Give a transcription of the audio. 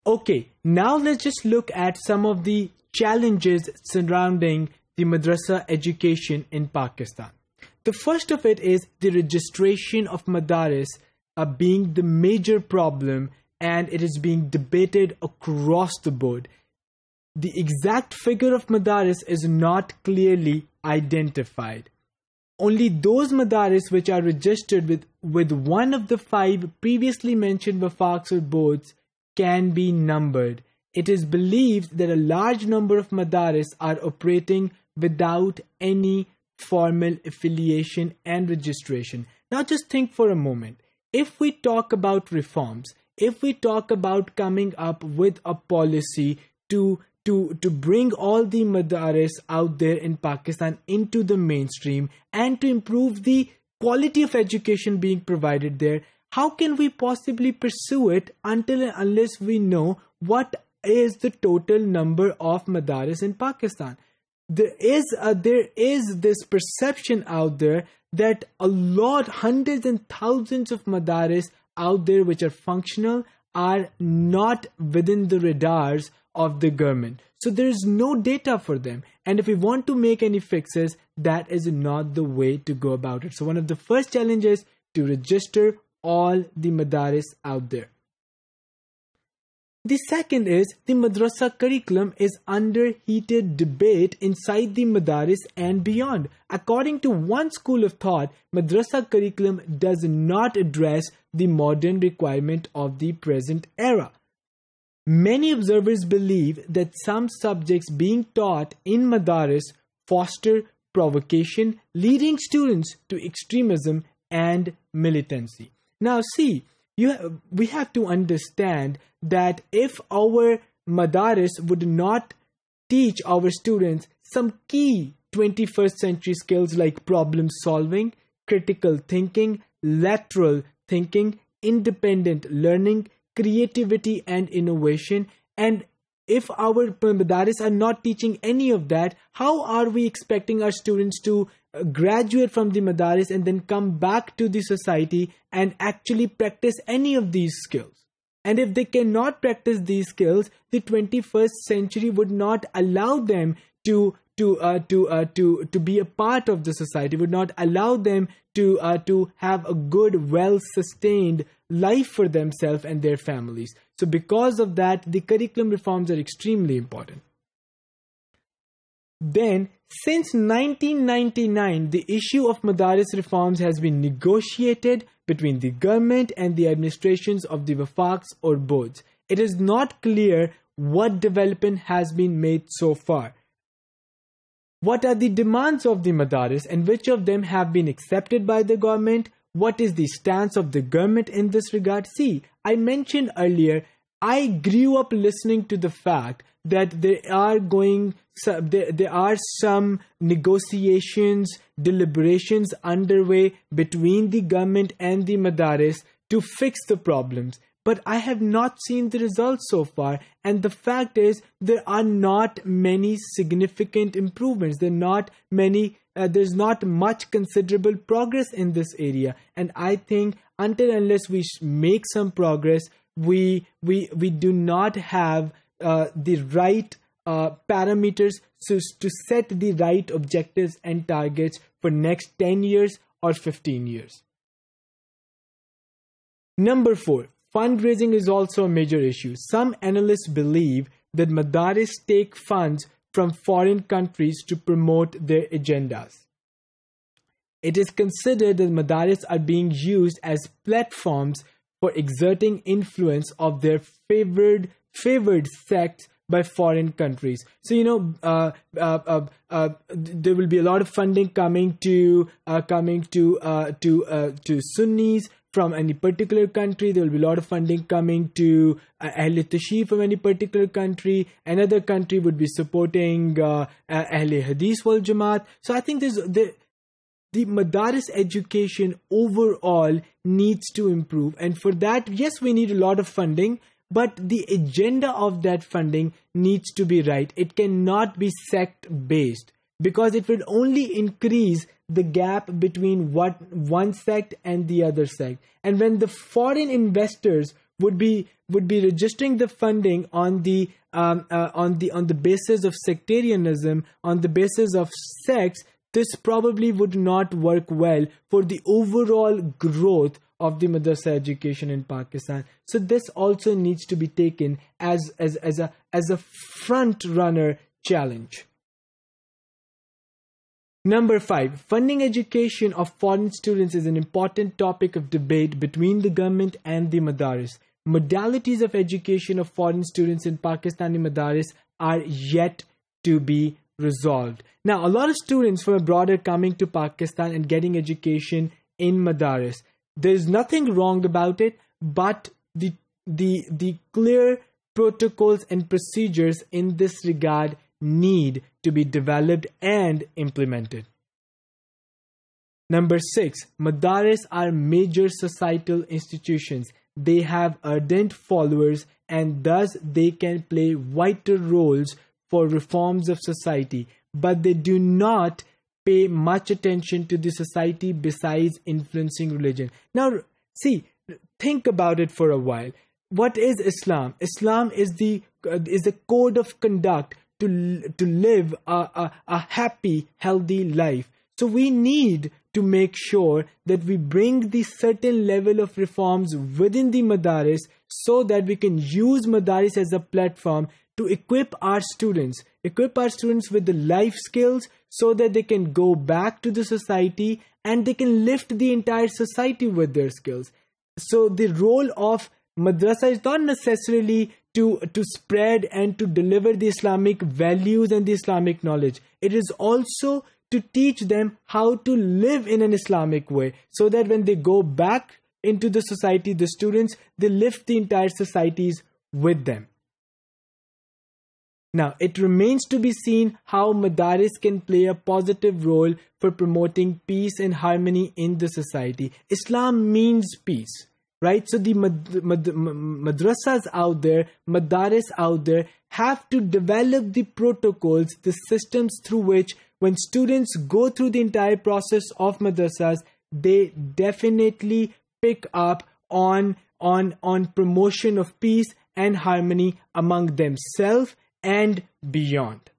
Okay, now let's just look at some of the challenges surrounding the madrasa education in Pakistan. The first of it is the registration of Madaaris being the major problem, and it is being debated across the board. The exact figure of Madaaris is not clearly identified. Only those Madaaris which are registered with one of the 5 previously mentioned wafaqs or boards can be numbered. It is believed that a large number of Madaaris are operating without any formal affiliation and registration. Now just think for a moment. If we talk about reforms, if we talk about coming up with a policy to bring all the Madaaris out there in Pakistan into the mainstream and to improve the quality of education being provided there, how can we possibly pursue it until and unless we know what is the total number of Madaaris in Pakistan? There is this perception out there that hundreds and thousands of Madaaris out there which are functional are not within the radars of the government. So there is no data for them. And if we want to make any fixes, that is not the way to go about it. So one of the first challenges to register all the Madaaris out there. The second is the Madrassa curriculum is under heated debate inside the Madaaris and beyond. According to one school of thought, Madrassa curriculum does not address the modern requirement of the present era. Many observers believe that some subjects being taught in Madaaris foster provocation, leading students to extremism and militancy. Now see, we have to understand that if our Madaaris would not teach our students some key 21st century skills like problem solving, critical thinking, lateral thinking, independent learning, creativity and innovation, and if our Madaaris are not teaching any of that, how are we expecting our students to graduate from the Madaaris and then come back to the society and actually practice any of these skills? And if they cannot practice these skills, the 21st century would not allow them to be a part of the society, would not allow them to have a good, well-sustained life for themselves and their families. So because of that, the curriculum reforms are extremely important. Then, since 1999, the issue of Madaaris reforms has been negotiated between the government and the administrations of the wafaqs or boards. It is not clear what development has been made so far. What are the demands of the Madaaris and which of them have been accepted by the government? What is the stance of the government in this regard? See, I mentioned earlier, I grew up listening to the fact that there are some negotiations, deliberations underway between the government and the Madaaris to fix the problems. But I have not seen the results so far, and the fact is there are not many significant improvements. There's not much considerable progress in this area, and I think until unless we make some progress, we do not have the right parameters to set the right objectives and targets for next 10 years or 15 years. Number 4. Fundraising is also a major issue. Some analysts believe that Madaaris take funds from foreign countries to promote their agendas. It is considered that Madaaris are being used as platforms for exerting influence of their favored sects by foreign countries. So there will be a lot of funding coming to Sunnis from any particular country. There will be a lot of funding coming to Ahl Tashheed from any particular country. Another country would be supporting Ahl Hadith wal Jamaat. So I think the Madaaris education overall needs to improve, and for that, yes, we need a lot of funding, but the agenda of that funding needs to be right. It cannot be sect-based, because it will only increase the gap between one sect and the other sect. And when the foreign investors would be registering the funding on the basis of sectarianism, on the basis of sects, this probably would not work well for the overall growth of the madrasa education in Pakistan. So this also needs to be taken as a front runner challenge. Number 5, funding education of foreign students is an important topic of debate between the government and the Madaaris. Modalities of education of foreign students in Pakistani Madaaris are yet to be resolved. Now, a lot of students from abroad are coming to Pakistan and getting education in Madaaris. There's nothing wrong about it, but the clear protocols and procedures in this regard need to be developed and implemented. Number 6, Madaaris are major societal institutions. They have ardent followers, and thus they can play vital roles for reforms of society, but they do not pay much attention to the society besides influencing religion. Now, see, think about it for a while. What is Islam? Islam is a code of conduct to live a happy, healthy life. So we need to make sure that we bring the certain level of reforms within the Madaaris so that we can use Madaaris as a platform to equip our students with the life skills so that they can go back to the society and they can lift the entire society with their skills. So the role of Madrassa is not necessarily to spread and to deliver the Islamic values and the Islamic knowledge. It is also to teach them how to live in an Islamic way so that when they go back into the society, the students, they lift the entire societies with them. Now, it remains to be seen how Madaaris can play a positive role for promoting peace and harmony in the society. Islam means peace, right? So the madrasas out there, Madaaris out there, have to develop the protocols, the systems through which when students go through the entire process of madrasas, they definitely pick up on promotion of peace and harmony among themselves and beyond.